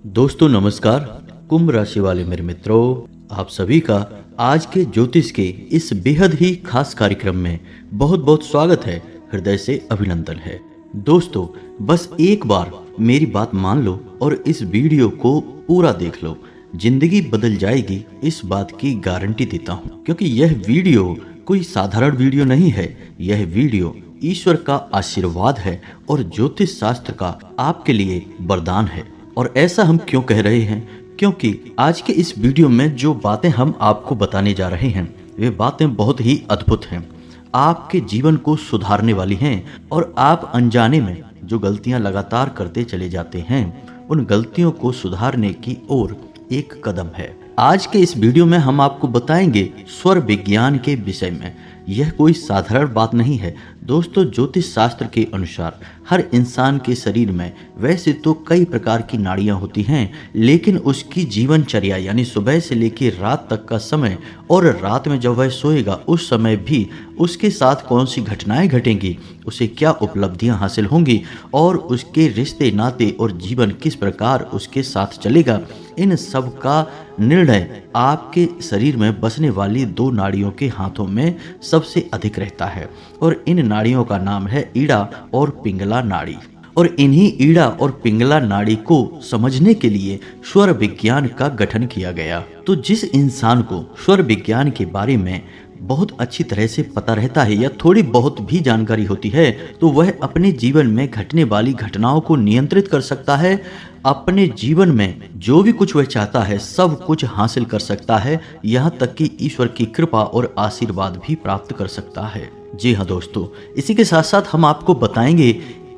दोस्तों नमस्कार। कुंभ राशि वाले मेरे मित्रों, आप सभी का आज के ज्योतिष के इस बेहद ही खास कार्यक्रम में बहुत बहुत स्वागत है, हृदय से अभिनंदन है। दोस्तों बस एक बार मेरी बात मान लो और इस वीडियो को पूरा देख लो, जिंदगी बदल जाएगी, इस बात की गारंटी देता हूँ। क्योंकि यह वीडियो कोई साधारण वीडियो नहीं है, यह वीडियो ईश्वर का आशीर्वाद है और ज्योतिष शास्त्र का आपके लिए वरदान है। और ऐसा हम क्यों कह रहे हैं? क्योंकि आज के इस वीडियो में जो बातें हम आपको बताने जा रहे हैं वे बातें बहुत ही अद्भुत हैं, आपके जीवन को सुधारने वाली हैं और आप अनजाने में जो गलतियां लगातार करते चले जाते हैं उन गलतियों को सुधारने की ओर एक कदम है। आज के इस वीडियो में हम आपको बताएंगे स्वर विज्ञान के विषय में। यह कोई साधारण बात नहीं है दोस्तों। ज्योतिष शास्त्र के अनुसार हर इंसान के शरीर में वैसे तो कई प्रकार की नाड़ियां होती हैं, लेकिन उसकी जीवनचर्या यानी सुबह से लेकर रात तक का समय और रात में जब वह सोएगा उस समय भी उसके साथ कौन सी घटनाएं घटेंगी, उसे क्या उपलब्धियां हासिल होंगी और उसके रिश्ते नाते और जीवन किस प्रकार उसके साथ चलेगा, इन सब का निर्णय आपके शरीर में बसने वाली दो नाड़ियों के हाथों में सबसे अधिक रहता है। और इन नाड़ियों का नाम है ईड़ा और पिंगला नाड़ी। और इन्हीं ईड़ा और पिंगला नाड़ी को समझने के लिए स्वर विज्ञान का गठन किया गया। तो जिस इंसान को स्वर विज्ञान के बारे में बहुत अच्छी तरह से पता रहता है या थोड़ी बहुत भी जानकारी होती है तो वह अपने जीवन में घटने वाली घटनाओं को नियंत्रित कर सकता है, अपने जीवन में जो भी कुछ वह चाहता है सब कुछ हासिल कर सकता है, यहाँ तक कि ईश्वर की कृपा और आशीर्वाद भी प्राप्त कर सकता है। जी हाँ दोस्तों, इसी के साथ साथ हम आपको बताएंगे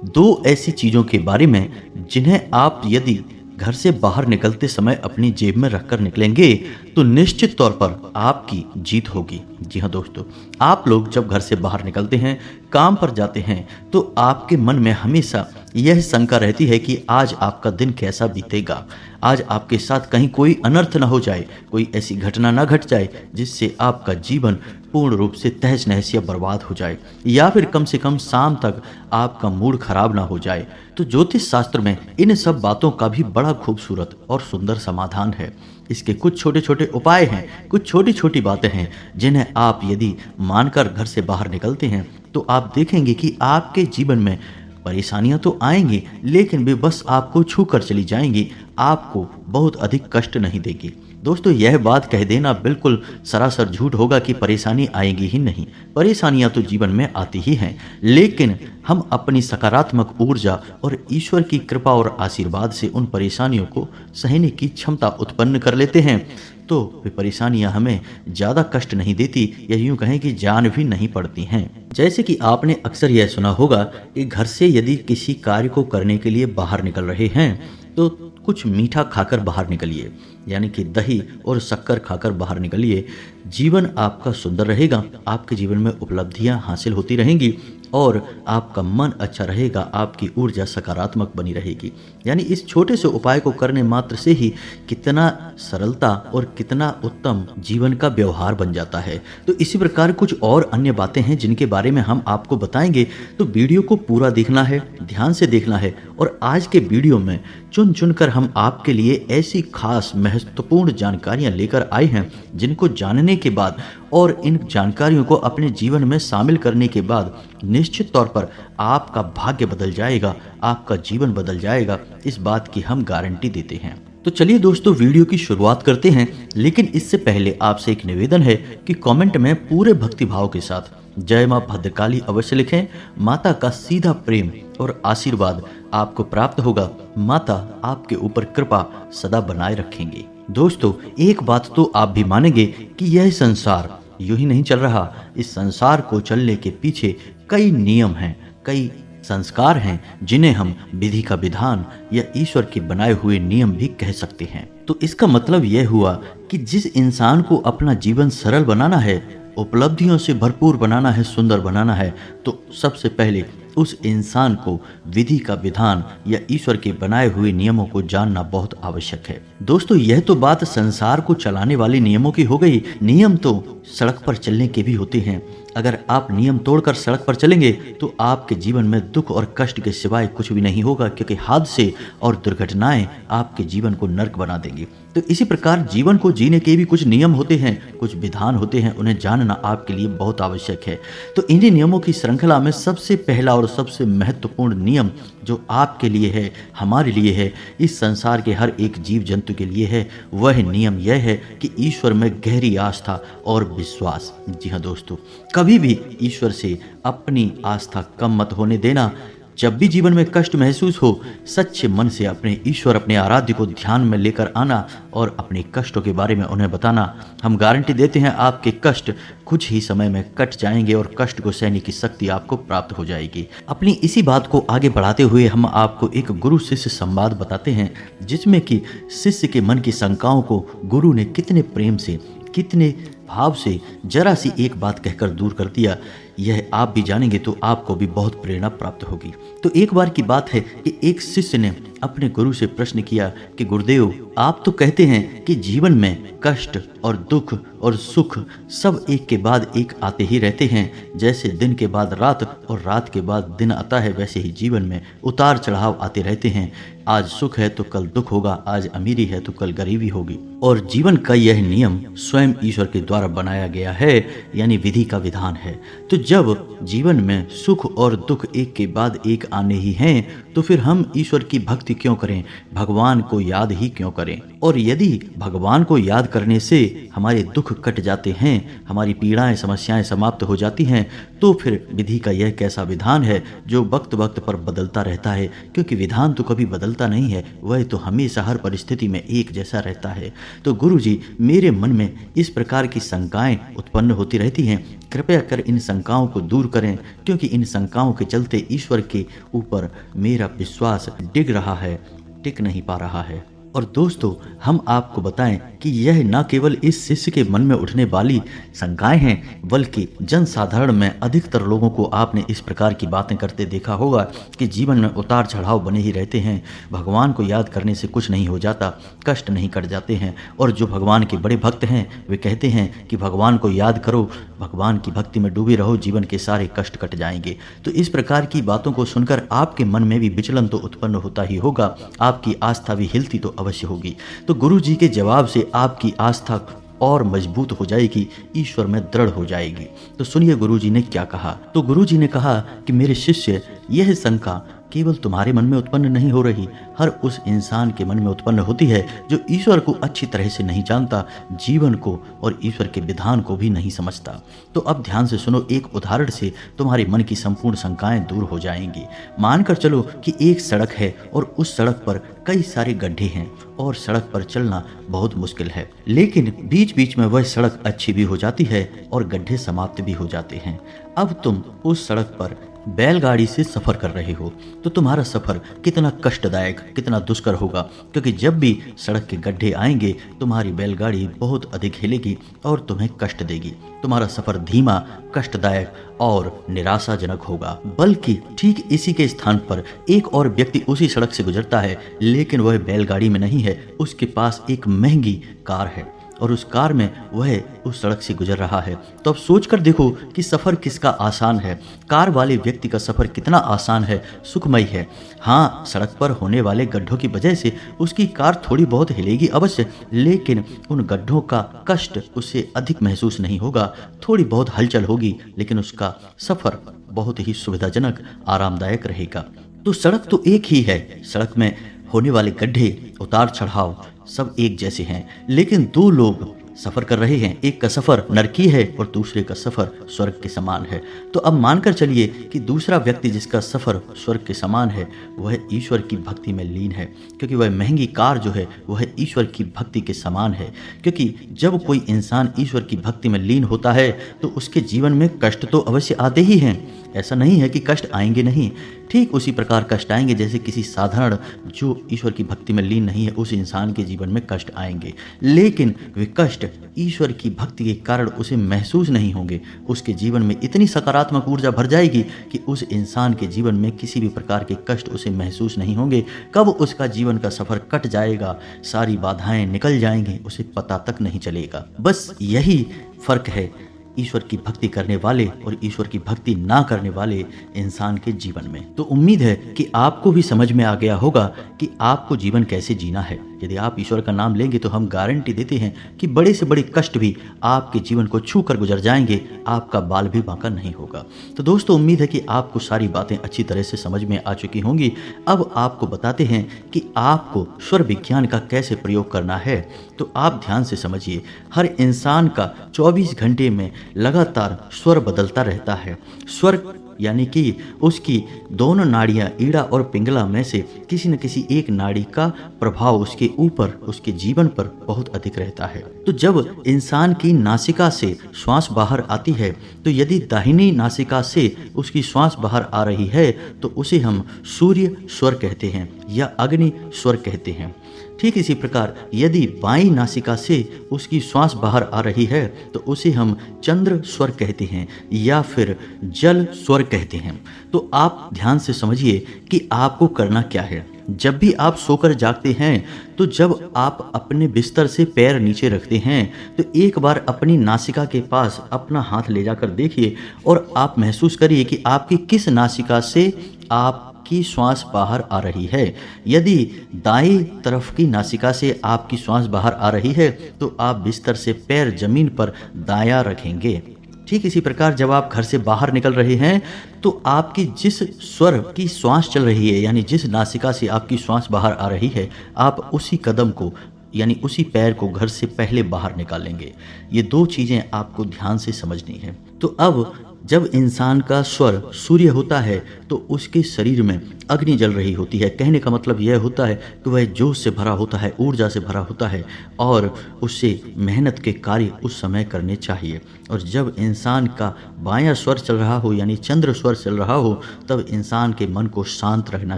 दो ऐसी चीजों के बारे में जिन्हें आप यदि घर से बाहर निकलते समय अपनी जेब में रखकर निकलेंगे तो निश्चित तौर पर आपकी जीत होगी। जी हाँ दोस्तों, आप लोग जब घर से बाहर निकलते हैं, काम पर जाते हैं तो आपके मन में हमेशा यह शंका रहती है कि आज आपका दिन कैसा बीतेगा, आज आपके साथ कहीं कोई अनर्थ न हो जाए, कोई ऐसी घटना न घट जाए जिससे आपका जीवन पूर्ण रूप से तहस नहस या बर्बाद हो जाए, या फिर कम से कम शाम तक आपका मूड खराब ना हो जाए। तो ज्योतिष शास्त्र में इन सब बातों का भी बड़ा खूबसूरत और सुंदर समाधान है। इसके कुछ छोटे छोटे उपाय हैं, कुछ छोटी छोटी बातें हैं जिन्हें आप यदि मानकर घर से बाहर निकलते हैं तो आप देखेंगे कि आपके जीवन में परेशानियां तो आएंगी लेकिन वे बस आपको छू कर चली जाएंगी, आपको बहुत अधिक कष्ट नहीं देगी। दोस्तों यह बात कह देना बिल्कुल सरासर झूठ होगा कि परेशानी आएगी ही नहीं। परेशानियां तो जीवन में आती ही हैं, लेकिन हम अपनी सकारात्मक ऊर्जा और ईश्वर की कृपा और आशीर्वाद से उन परेशानियों को सहने की क्षमता उत्पन्न कर लेते हैं तो वे परेशानियां हमें ज़्यादा कष्ट नहीं देती या यूं कहें कि जान भी नहीं पड़ती हैं। जैसे कि आपने अक्सर यह सुना होगा कि घर से यदि किसी कार्य को करने के लिए बाहर निकल रहे हैं तो कुछ मीठा खाकर बाहर निकलिए, यानी कि दही और शक्कर खाकर बाहर निकलिए। जीवन आपका सुंदर रहेगा, आपके जीवन में उपलब्धियां हासिल होती रहेंगी और आपका मन अच्छा रहेगा, आपकी ऊर्जा सकारात्मक बनी रहेगी। यानी इस छोटे से उपाय को करने मात्र से ही कितना सरलता और कितना उत्तम जीवन का व्यवहार बन जाता है। तो इसी प्रकार कुछ और अन्य बातें हैं जिनके बारे में हम आपको बताएंगे, तो वीडियो को पूरा देखना है, ध्यान से देखना है। और आज के वीडियो में चुन चुनकर हम आपके लिए ऐसी खास महत्वपूर्ण जानकारियां लेकर आए हैं जिनको जानने के बाद और इन जानकारियों को अपने जीवन में शामिल करने के बाद निश्चित तौर पर आपका भाग्य बदल जाएगा, आपका जीवन बदल जाएगा, इस बात की हम गारंटी देते हैं। तो चलिए दोस्तों वीडियो की शुरुआत करते हैं, लेकिन इससे पहले आपसे एक निवेदन है कि कमेंट में पूरे भक्तिभाव के साथ जय मां भद्रकाली अवश्य लिखें। माता का सीधा प्रेम और आशीर्वाद आपको प्राप्त होगा, माता आपके ऊपर कृपा सदा बनाए रखेंगे। दोस्तों एक बात तो आप भी मानेंगे कि यह संसार यूं ही नहीं चल रहा, इस संसार को चलने के पीछे कई नियम हैं, कई संस्कार हैं जिन्हें हम विधि का विधान या ईश्वर के बनाए हुए नियम भी कह सकते हैं। तो इसका मतलब यह हुआ कि जिस इंसान को अपना जीवन सरल बनाना है, उपलब्धियों से भरपूर बनाना है, सुंदर बनाना है, तो सबसे पहले उस इंसान को विधि का विधान या ईश्वर के बनाए हुए नियमों को जानना बहुत आवश्यक है। दोस्तों यह तो बात संसार को चलाने वाले नियमों की हो गई। नियम तो सड़क पर चलने के भी होते हैं। अगर आप नियम तोड़कर सड़क पर चलेंगे तो आपके जीवन में दुख और कष्ट के सिवाय कुछ भी नहीं होगा, क्योंकि हादसे और दुर्घटनाएं आपके जीवन को नर्क बना देंगी। तो इसी प्रकार जीवन को जीने के भी कुछ नियम होते हैं, कुछ विधान होते हैं, उन्हें जानना आपके लिए बहुत आवश्यक है। तो इन्हीं नियमों की श्रृंखला में सबसे पहला और सबसे महत्वपूर्ण नियम जो आपके लिए है, हमारे लिए है, इस संसार के हर एक जीव जंतु के लिए है, वह नियम यह है कि ईश्वर में गहरी आस्था और विश्वास। जी हाँ दोस्तों, कभी भी ईश्वर से अपनी आस्था कम मत होने देना। जब भी जीवन में कष्ट महसूस हो, सच्चे मन से अपने ईश्वर, अपने आराध्य को ध्यान में लेकर आना और अपने कष्टों के बारे में उन्हें बताना। हम गारंटी देते हैं आपके कष्ट कुछ ही समय में कट जाएंगे और कष्ट को सहने की शक्ति आपको प्राप्त हो जाएगी। अपनी इसी बात को आगे बढ़ाते हुए हम आपको एक गुरु शिष्य संवाद बताते हैं, जिसमें कि शिष्य के मन की शंकाओं को गुरु ने कितने प्रेम से, कितने भाव से जरा सी एक बात कहकर दूर कर दिया। यह आप भी जानेंगे तो आपको भी बहुत प्रेरणा प्राप्त होगी। तो एक बार की बात है कि एक शिष्य ने अपने गुरु से प्रश्न किया कि गुरुदेव, आप तो कहते हैं कि जीवन में कष्ट और दुख और सुख सब एक के बाद एक आते ही रहते हैं। जैसे दिन के बाद रात और रात के बाद दिन आता है, वैसे ही जीवन में उतार चढ़ाव आते रहते हैं। आज सुख है तो कल दुख होगा, आज अमीरी है तो कल गरीबी होगी। और जीवन का यह नियम स्वयं ईश्वर के द्वारा बनाया गया है, यानी विधि का विधान है। तो जब जीवन में सुख और दुख एक के बाद एक आने ही हैं, तो फिर हम ईश्वर की भक्ति क्यों करें, भगवान को याद ही क्यों करें। और यदि भगवान को याद करने से हमारे दुख कट जाते हैं, हमारी पीड़ाएं, समस्याएं समाप्त हो जाती हैं, तो फिर विधि का यह कैसा विधान है जो वक्त वक्त पर बदलता रहता है। क्योंकि विधान तो कभी बदलता नहीं है, वह तो हमेशा हर परिस्थिति में एक जैसा रहता है। तो गुरु जी, मेरे मन में इस प्रकार की शंकाएं उत्पन्न होती रहती हैं, कृपया कर इन शंकाओं को दूर करें, क्योंकि इन शंकाओं के चलते ईश्वर के ऊपर मेरा विश्वास डिग रहा है, टिक नहीं पा रहा है। और दोस्तों, हम आपको बताएं कि यह न केवल इस शिष्य के मन में उठने वाली शंकाएं हैं, बल्कि जनसाधारण में अधिकतर लोगों को आपने इस प्रकार की बातें करते देखा होगा कि जीवन में उतार चढ़ाव बने ही रहते हैं, भगवान को याद करने से कुछ नहीं हो जाता, कष्ट नहीं कट जाते हैं। और जो भगवान के बड़े भक्त हैं वे कहते हैं कि भगवान को याद करो, भगवान की भक्ति में डूबे रहो, जीवन के सारे कष्ट कट जाएंगे। तो इस प्रकार की बातों को सुनकर आपके मन में भी विचलन तो उत्पन्न होता ही होगा, आपकी आस्था भी हिलती तो अवश्य होगी। तो गुरु जी के जवाब से आपकी आस्था और मजबूत हो जाएगी, ईश्वर में दृढ़ हो जाएगी। तो सुनिए गुरु जी ने क्या कहा। तो गुरु जी ने कहा कि मेरे शिष्य, यह शंका केवल तुम्हारे मन में उत्पन्न नहीं हो रही, हर उस इंसान के मन में उत्पन्न होती है जो ईश्वर को अच्छी तरह से नहीं जानता, जीवन को और ईश्वर के विधान को भी नहीं समझता। तो अब ध्यान से सुनो, एक उदाहरण से तुम्हारे मन की संपूर्ण शंकाएं दूर हो जाएंगी। मानकर चलो कि एक सड़क है और उस सड़क पर कई सारे गड्ढे हैं और सड़क पर चलना बहुत मुश्किल है, लेकिन बीच बीच में वह सड़क अच्छी भी हो जाती है और गड्ढे समाप्त भी हो जाते हैं। अब तुम उस सड़क पर बैलगाड़ी से सफर कर रहे हो, तो तुम्हारा सफर कितना कष्टदायक, कितना दुष्कर होगा, क्योंकि जब भी सड़क के गड्ढे आएंगे तुम्हारी बैलगाड़ी बहुत अधिक हिलेगी और तुम्हें कष्ट देगी। तुम्हारा सफर धीमा, कष्टदायक और निराशाजनक होगा। बल्कि ठीक इसी के स्थान पर एक और व्यक्ति उसी सड़क से गुजरता है, लेकिन वह बैलगाड़ी में नहीं है, उसके पास एक महंगी कार है और उस कार में वह उस सड़क से गुजर रहा है। तो अब सोच कर देखो कि सफ़र किसका आसान है। कार वाले व्यक्ति का सफ़र कितना आसान है, सुखमय है। हाँ, सड़क पर होने वाले गड्ढों की वजह से उसकी कार थोड़ी बहुत हिलेगी अवश्य, लेकिन उन गड्ढों का कष्ट उसे अधिक महसूस नहीं होगा। थोड़ी बहुत हलचल होगी, लेकिन उसका सफ़र बहुत ही सुविधाजनक, आरामदायक रहेगा। तो सड़क तो एक ही है, सड़क में होने वाले गड्ढे, उतार चढ़ाव सब एक जैसे हैं, लेकिन दो लोग सफ़र कर रहे हैं। एक का सफ़र नरकी है और दूसरे का सफ़र स्वर्ग के समान है। तो अब मानकर चलिए कि दूसरा व्यक्ति जिसका सफ़र स्वर्ग के समान है वह ईश्वर की भक्ति में लीन है, क्योंकि वह महंगी कार जो है वह ईश्वर की भक्ति के समान है। क्योंकि जब कोई इंसान ईश्वर की भक्ति में लीन होता है तो उसके जीवन में कष्ट तो अवश्य आते ही हैं, ऐसा नहीं है कि कष्ट आएंगे नहीं। ठीक उसी प्रकार कष्ट आएंगे जैसे किसी साधारण जो ईश्वर की भक्ति में लीन नहीं है उस इंसान के जीवन में कष्ट आएंगे, लेकिन वे कष्ट ईश्वर की भक्ति के कारण उसे महसूस नहीं होंगे। उसके जीवन में इतनी सकारात्मक ऊर्जा भर जाएगी कि उस इंसान के जीवन में किसी भी प्रकार के कष्ट उसे महसूस नहीं होंगे। कब उसका जीवन का सफर कट जाएगा, सारी बाधाएं निकल जाएंगी, उसे पता तक नहीं चलेगा। बस यही फर्क है ईश्वर की भक्ति करने वाले और ईश्वर की भक्ति ना करने वाले इंसान के जीवन में। तो उम्मीद है कि आपको भी समझ में आ गया होगा कि आपको जीवन कैसे जीना है। यदि आप ईश्वर का नाम लेंगे तो हम गारंटी देते हैं कि बड़े से बड़े कष्ट भी आपके जीवन को छू कर गुजर जाएंगे, आपका बाल भी बांका नहीं होगा। तो दोस्तों, उम्मीद है कि आपको सारी बातें अच्छी तरह से समझ में आ चुकी होंगी। अब आपको बताते हैं कि आपको स्वर विज्ञान का कैसे प्रयोग करना है। तो आप ध्यान से समझिए, हर इंसान का 24 घंटे में लगातार स्वर बदलता रहता है। स्वर यानी कि उसकी दोनों नाड़ियां ईड़ा और पिंगला में से किसी न किसी एक नाड़ी का प्रभाव उसके ऊपर, उसके जीवन पर बहुत अधिक रहता है। तो जब इंसान की नासिका से श्वास बाहर आती है, तो यदि दाहिनी नासिका से उसकी श्वास बाहर आ रही है तो उसे हम सूर्य स्वर कहते हैं या अग्नि स्वर कहते हैं। ठीक इसी प्रकार यदि बाईं नासिका से उसकी श्वास बाहर आ रही है तो उसे हम चंद्र स्वर कहते हैं या फिर जल स्वर कहते हैं। तो आप ध्यान से समझिए कि आपको करना क्या है। जब भी आप सोकर जागते हैं तो जब आप अपने बिस्तर से पैर नीचे रखते हैं तो एक बार अपनी नासिका के पास अपना हाथ ले जाकर देखिए और आप महसूस करिए कि आपकी किस नासिका से आपकी श्वास बाहर आ रही है। यदि दाईं तरफ की नासिका से आपकी श्वास बाहर आ रही है तो आप बिस्तर से पैर जमीन पर दायां रखेंगे। ठीक इसी प्रकार जब आप घर से बाहर निकल रहे हैं तो आपकी जिस स्वर की श्वास चल रही है, यानी जिस नासिका से आपकी श्वास बाहर आ रही है, आप उसी कदम को यानी उसी पैर को घर से पहले बाहर निकालेंगे। ये दो चीज़ें आपको ध्यान से समझनी है। तो अब जब इंसान का स्वर सूर्य होता है तो उसके शरीर में अग्नि जल रही होती है। कहने का मतलब यह होता है कि वह जोश से भरा होता है, ऊर्जा से भरा होता है और उससे मेहनत के कार्य उस समय करने चाहिए। और जब इंसान का बायां स्वर चल रहा हो यानी चंद्र स्वर चल रहा हो तब इंसान के मन को शांत रखना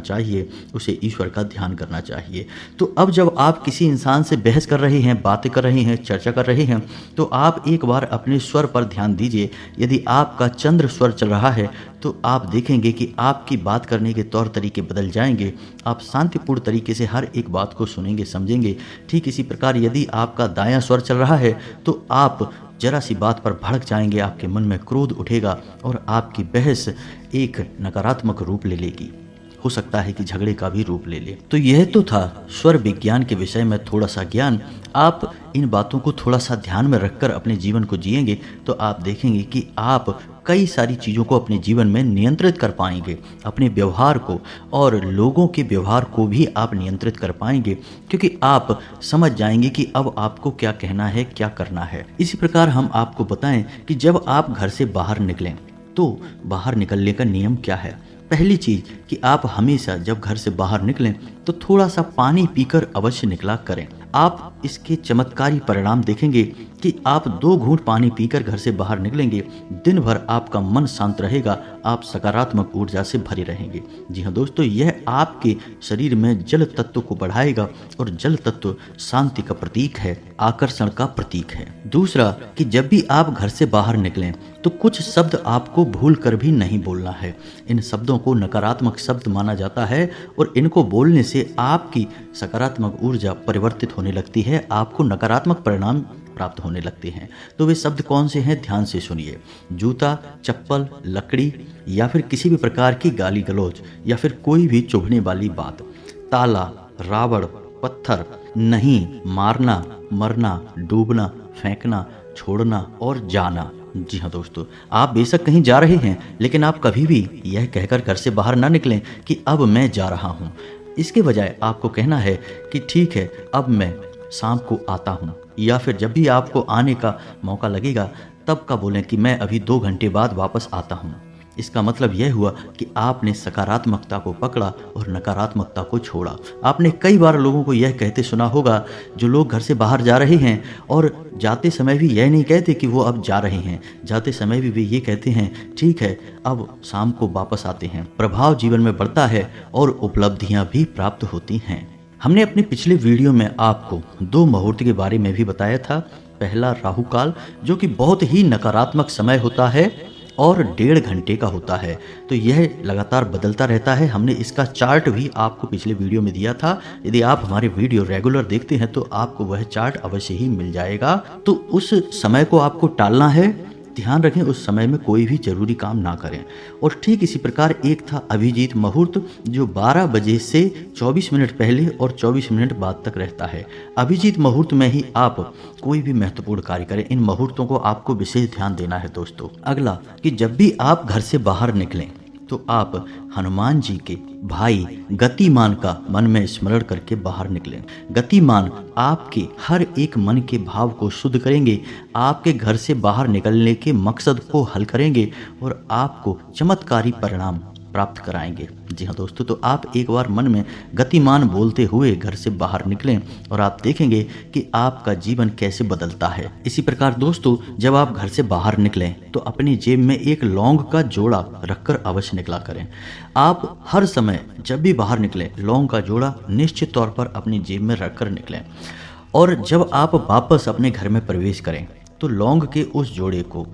चाहिए, उसे ईश्वर का ध्यान करना चाहिए। तो अब जब आप किसी इंसान से बहस कर रहे हैं, बातें कर रहे हैं, चर्चा कर रहे हैं तो आप एक बार अपने स्वर पर ध्यान दीजिए। यदि आपका चंद्र स्वर चल रहा है तो आप देखेंगे कि आपकी बात करने के तौर तरीके बदल जाएंगे। आप शांतिपूर्ण तरीके से हर एक बात को सुनेंगे, समझेंगे। ठीक इसी प्रकार यदि आपका दायां स्वर चल रहा है तो आप जरा सी बात पर भड़क जाएंगे, आपके मन में क्रोध उठेगा और आपकी बहस एक नकारात्मक रूप ले लेगी। हो सकता है कि झगड़े का भी रूप ले ले। तो यह तो था स्वर विज्ञान के विषय में थोड़ा सा ज्ञान। आप इन बातों को थोड़ा सा ध्यान में रखकर अपने जीवन को जिएंगे तो आप देखेंगे कि आप कई सारी चीज़ों को अपने जीवन में नियंत्रित कर पाएंगे। अपने व्यवहार को और लोगों के व्यवहार को भी आप नियंत्रित कर पाएंगे, क्योंकि आप समझ जाएंगे कि अब आपको क्या कहना है, क्या करना है। इसी प्रकार हम आपको बताएं कि जब आप घर से बाहर निकलें तो बाहर निकलने का नियम क्या है। पहली चीज़ कि आप हमेशा जब घर से बाहर निकलें तो थोड़ा सा पानी पीकर अवश्य निकला करें। आप इसके चमत्कारी परिणाम देखेंगे कि आप 2 घूंट पानी पीकर घर से बाहर निकलेंगे, दिन भर आपका मन शांत रहेगा, आप सकारात्मक ऊर्जा से भरे रहेंगे। जी हाँ दोस्तों, यह आपके शरीर में जल तत्व को बढ़ाएगा और जल तत्व शांति का प्रतीक है, आकर्षण का प्रतीक है। दूसरा कि जब भी आप घर से बाहर निकलें तो कुछ शब्द आपको भूल कर भी नहीं बोलना है। इन शब्दों को नकारात्मक शब्द माना जाता है और इनको बोलने से आपकी सकारात्मक ऊर्जा परिवर्तित होने लगती है, आपको नकारात्मक परिणाम प्राप्त होने लगते हैं। तो वे शब्द कौन से हैं, ध्यान से सुनिए। जूता, चप्पल, लकड़ी या फिर किसी भी प्रकार की गाली गलौज या फिर कोई भी चुभने वाली बात, ताला, रावण, पत्थर, नहीं, मारना, मरना, डूबना, फेंकना, छोड़ना और जाना। जी हाँ दोस्तों, आप बेशक कहीं जा रहे हैं लेकिन आप कभी भी यह कहकर घर से बाहर ना निकलें कि अब मैं जा रहा हूँ। इसके बजाय आपको कहना है कि ठीक है, अब मैं शाम को आता हूँ, या फिर जब भी आपको आने का मौका लगेगा तब का बोलें कि मैं अभी 2 घंटे बाद वापस आता हूँ। इसका मतलब यह हुआ कि आपने सकारात्मकता को पकड़ा और नकारात्मकता को छोड़ा। आपने कई बार लोगों को यह कहते सुना होगा, जो लोग घर से बाहर जा रहे हैं और जाते समय भी यह नहीं कहते कि वो अब जा रहे हैं, जाते समय भी वे ये कहते हैं ठीक है अब शाम को वापस आते हैं। प्रभाव जीवन में बढ़ता है और उपलब्धियां भी प्राप्त होती हैं। हमने अपने पिछले वीडियो में आपको 2 मुहूर्त के बारे में भी बताया था। पहला राहु काल, जो कि बहुत ही नकारात्मक समय होता है और 1.5 घंटे का होता है, तो यह लगातार बदलता रहता है। हमने इसका चार्ट भी आपको पिछले वीडियो में दिया था। यदि आप हमारे वीडियो रेगुलर देखते हैं तो आपको वह चार्ट अवश्य ही मिल जाएगा। तो उस समय को आपको टालना है। ध्यान रखें उस समय में कोई भी जरूरी काम ना करें। और ठीक इसी प्रकार एक था अभिजीत मुहूर्त, जो 12 बजे से 24 मिनट पहले और 24 मिनट बाद तक रहता है। अभिजीत मुहूर्त में ही आप कोई भी महत्वपूर्ण कार्य करें। इन मुहूर्तों को आपको विशेष ध्यान देना है दोस्तों। अगला कि जब भी आप घर से बाहर निकलें तो आप हनुमान जी के भाई गतिमान का मन में स्मरण करके बाहर निकलें। गतिमान आपके हर एक मन के भाव को शुद्ध करेंगे, आपके घर से बाहर निकलने के मकसद को हल करेंगे और आपको चमत्कारी परिणाम प्राप्त कराएंगे। जी हाँ दोस्तों, तो आप एक बार मन में गतिमान बोलते हुए घर से बाहर निकलें और आप देखेंगे कि आपका जीवन कैसे बदलता है। इसी प्रकार दोस्तों, जब आप घर से बाहर निकलें तो अपनी जेब में एक लौंग का जोड़ा रखकर अवश्य निकला करें। आप हर समय जब भी बाहर निकलें लौंग का जोड़ा निश्चित तौर पर अपनी जेब में रखकर निकलें। और जब आप वापस अपने घर में प्रवेश करें तो लौंग के उस जोड़े को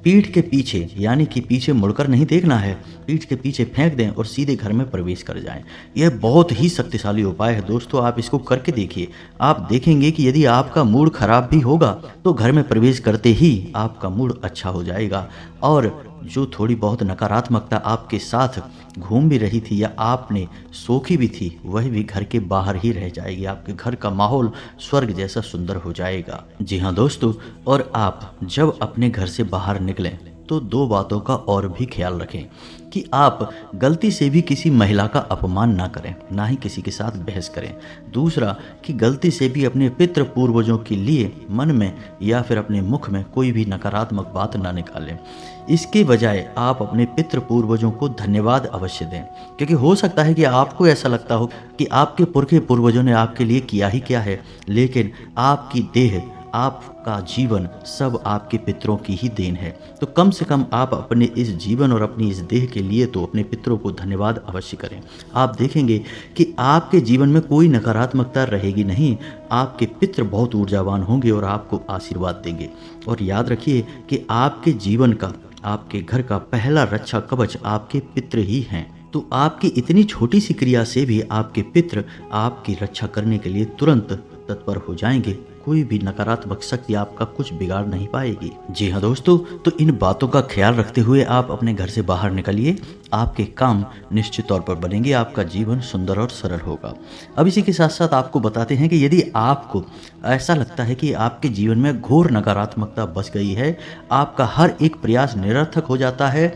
पीठ के पीछे, यानी कि पीछे मुड़कर नहीं देखना है, पीठ के पीछे फेंक दें और सीधे घर में प्रवेश कर जाएं। यह बहुत ही शक्तिशाली उपाय है दोस्तों, आप इसको करके देखिए। आप देखेंगे कि यदि आपका मूड खराब भी होगा तो घर में प्रवेश करते ही आपका मूड अच्छा हो जाएगा और जो थोड़ी बहुत नकारात्मकता आपके साथ घूम भी रही थी या आपने सोखी भी थी, वह भी घर के बाहर ही रह जाएगी। आपके घर का माहौल स्वर्ग जैसा सुंदर हो जाएगा। जी हाँ दोस्तों, और आप जब अपने घर से बाहर निकलें तो 2 बातों का और भी ख्याल रखें कि आप गलती से भी किसी महिला का अपमान ना करें, ना ही किसी के साथ बहस करें। दूसरा कि गलती से भी अपने पितृ पूर्वजों के लिए मन में या फिर अपने मुख में कोई भी नकारात्मक बात ना निकालें। इसके बजाय आप अपने पितृ पूर्वजों को धन्यवाद अवश्य दें, क्योंकि हो सकता है कि आपको ऐसा लगता हो कि आपके पुरखे पूर्वजों ने आपके लिए किया ही क्या है, लेकिन आपकी देह, आपका जीवन सब आपके पितरों की ही देन है। तो कम से कम आप अपने इस जीवन और अपनी इस देह के लिए तो अपने पितरों को धन्यवाद अवश्य करें। आप देखेंगे कि आपके जीवन में कोई नकारात्मकता रहेगी नहीं। आपके पितर बहुत ऊर्जावान होंगे और आपको आशीर्वाद देंगे। और याद रखिए कि आपके जीवन का, आपके घर का पहला रक्षा कवच आपके पितर ही हैं। तो आपकी इतनी छोटी सी क्रिया से भी आपके पितर आपकी रक्षा करने के लिए तुरंत तत्पर हो जाएंगे। कोई भी नकारात्मक शक्ति आपका कुछ बिगाड़ नहीं पाएगी। जी हाँ दोस्तों, तो इन बातों का ख्याल रखते हुए आप अपने घर से बाहर निकलिए। आपके काम निश्चित तौर पर बनेंगे, आपका जीवन सुंदर और सरल होगा। अब इसी के साथ साथ आपको बताते हैं कि यदि आपको ऐसा लगता है कि आपके जीवन में घोर नकारात्मकता बस गई है, आपका हर एक प्रयास निरर्थक हो जाता है,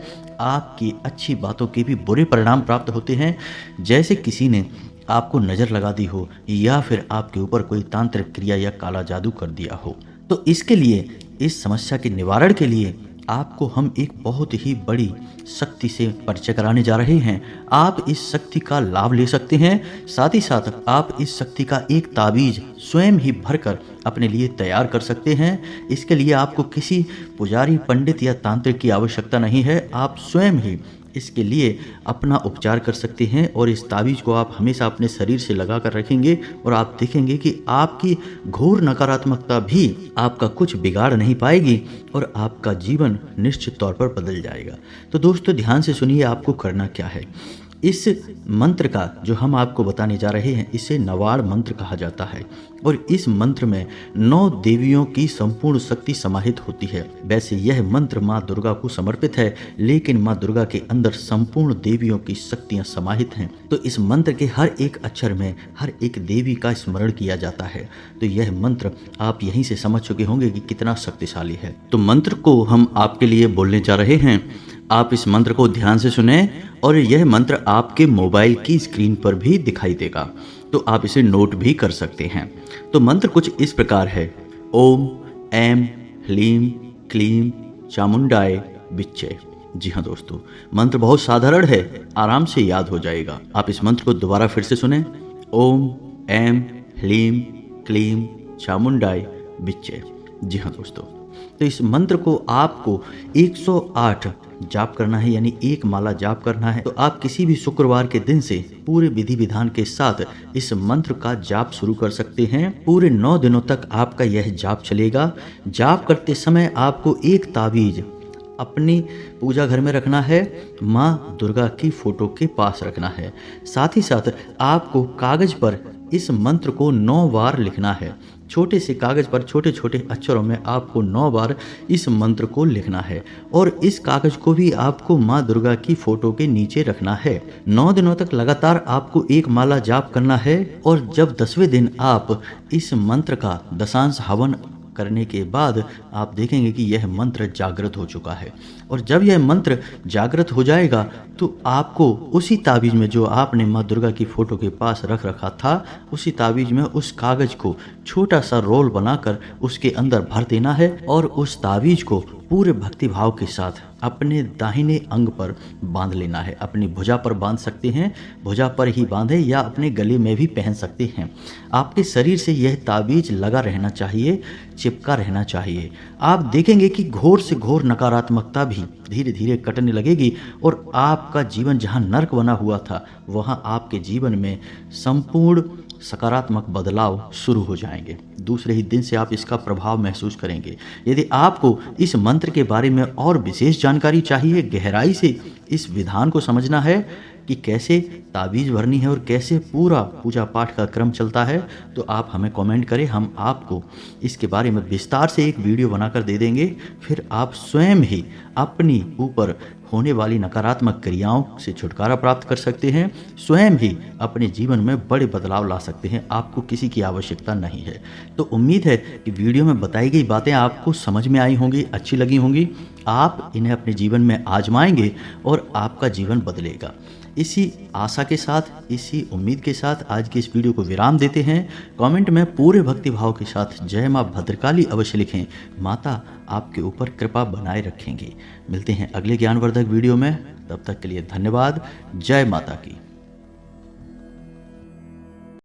आपकी अच्छी बातों के भी बुरे परिणाम प्राप्त होते हैं, जैसे किसी ने आपको नज़र लगा दी हो या फिर आपके ऊपर कोई तांत्रिक क्रिया या काला जादू कर दिया हो, तो इसके लिए, इस समस्या के निवारण के लिए आपको हम एक बहुत ही बड़ी शक्ति से परिचय कराने जा रहे हैं। आप इस शक्ति का लाभ ले सकते हैं। साथ ही साथ आप इस शक्ति का एक ताबीज स्वयं ही भरकर अपने लिए तैयार कर सकते हैं। इसके लिए आपको किसी पुजारी, पंडित या तांत्रिक की आवश्यकता नहीं है। आप स्वयं ही इसके लिए अपना उपचार कर सकते हैं और इस ताबीज को आप हमेशा अपने शरीर से लगा कर रखेंगे और आप देखेंगे कि आपकी घोर नकारात्मकता भी आपका कुछ बिगाड़ नहीं पाएगी और आपका जीवन निश्चित तौर पर बदल जाएगा। तो दोस्तों ध्यान से सुनिए, आपको करना क्या है। इस मंत्र का जो हम आपको बताने जा रहे हैं, इसे नवाड़ मंत्र कहा जाता है और इस मंत्र में 9 देवियों की संपूर्ण शक्ति समाहित होती है। वैसे यह मंत्र माँ दुर्गा को समर्पित है, लेकिन माँ दुर्गा के अंदर संपूर्ण देवियों की शक्तियाँ समाहित हैं। तो इस मंत्र के हर एक अक्षर में हर एक देवी का स्मरण किया जाता है। तो यह मंत्र आप यहीं से समझ चुके होंगे कि कितना शक्तिशाली है। तो मंत्र को हम आपके लिए बोलने जा रहे हैं। आप इस मंत्र को ध्यान से सुने और यह मंत्र आपके मोबाइल की स्क्रीन पर भी दिखाई देगा, तो आप इसे नोट भी कर सकते हैं। तो मंत्र कुछ इस प्रकार है। ओम ऐं ह्लीं क्लीं चामुंडाय विच्चे। जी हाँ दोस्तों, मंत्र बहुत साधारण है, आराम से याद हो जाएगा। आप इस मंत्र को दोबारा फिर से सुने। ओम ऐं ह्लीं क्लीं चामुंडाय विच्चे। जी हाँ दोस्तों, तो इस मंत्र को आपको 108 जाप करना है, यानी एक माला जाप करना है। तो आप किसी भी शुक्रवार के दिन से पूरे विधि विधान के साथ इस मंत्र का जाप शुरू कर सकते हैं। पूरे 9 दिनों तक आपका यह जाप चलेगा। जाप करते समय आपको एक ताबीज अपनी पूजा घर में रखना है, माँ दुर्गा की फोटो के पास रखना है। साथ ही साथ आपको कागज पर इस मंत्र को 9 बार लिखना है। छोटे से कागज पर छोटे छोटे अक्षरों में आपको 9 बार इस मंत्र को लिखना है और इस कागज को भी आपको माँ दुर्गा की फोटो के नीचे रखना है। 9 दिनों तक लगातार आपको एक माला जाप करना है और जब 10वें दिन आप इस मंत्र का दशांश हवन करने के बाद आप देखेंगे कि यह मंत्र जागृत हो चुका है। और जब यह मंत्र जागृत हो जाएगा तो आपको उसी ताबीज में जो आपने माँ दुर्गा की फोटो के पास रख रखा था, उसी ताबीज में उस कागज को छोटा सा रोल बनाकर उसके अंदर भर देना है और उस ताबीज को पूरे भक्ति भाव के साथ अपने दाहिने अंग पर बांध लेना है। अपनी भुजा पर बांध सकते हैं, भुजा पर ही बांधे या अपने गले में भी पहन सकते हैं। आपके शरीर से यह ताबीज लगा रहना चाहिए, चिपका रहना चाहिए। आप देखेंगे कि घोर से घोर नकारात्मकता भी धीरे धीरे कटने लगेगी और आपका जीवन जहाँ नर्क बना हुआ था वहाँ आपके जीवन में संपूर्ण सकारात्मक बदलाव शुरू हो जाएंगे। दूसरे ही दिन से आप इसका प्रभाव महसूस करेंगे। यदि आपको इस मंत्र के बारे में और विशेष जानकारी चाहिए, गहराई से इस विधान को समझना है कि कैसे ताबीज़ भरनी है और कैसे पूरा पूजा पाठ का क्रम चलता है, तो आप हमें कमेंट करें। हम आपको इसके बारे में विस्तार से एक वीडियो बनाकर दे देंगे। फिर आप स्वयं ही अपनी ऊपर होने वाली नकारात्मक क्रियाओं से छुटकारा प्राप्त कर सकते हैं, स्वयं ही अपने जीवन में बड़े बदलाव ला सकते हैं। आपको किसी की आवश्यकता नहीं है। तो उम्मीद है कि वीडियो में बताई गई बातें आपको समझ में आई होंगी, अच्छी लगी होंगी। आप इन्हें अपने जीवन में आजमाएंगे और आपका जीवन बदलेगा। इसी आशा के साथ, इसी उम्मीद के साथ आज की इस वीडियो को विराम देते हैं। कमेंट में पूरे भक्ति भाव के साथ जय माँ भद्रकाली अवश्य लिखें। माता आपके ऊपर कृपा बनाए रखेंगी। मिलते हैं अगले ज्ञानवर्धक वीडियो में, तब तक के लिए धन्यवाद। जय माता की।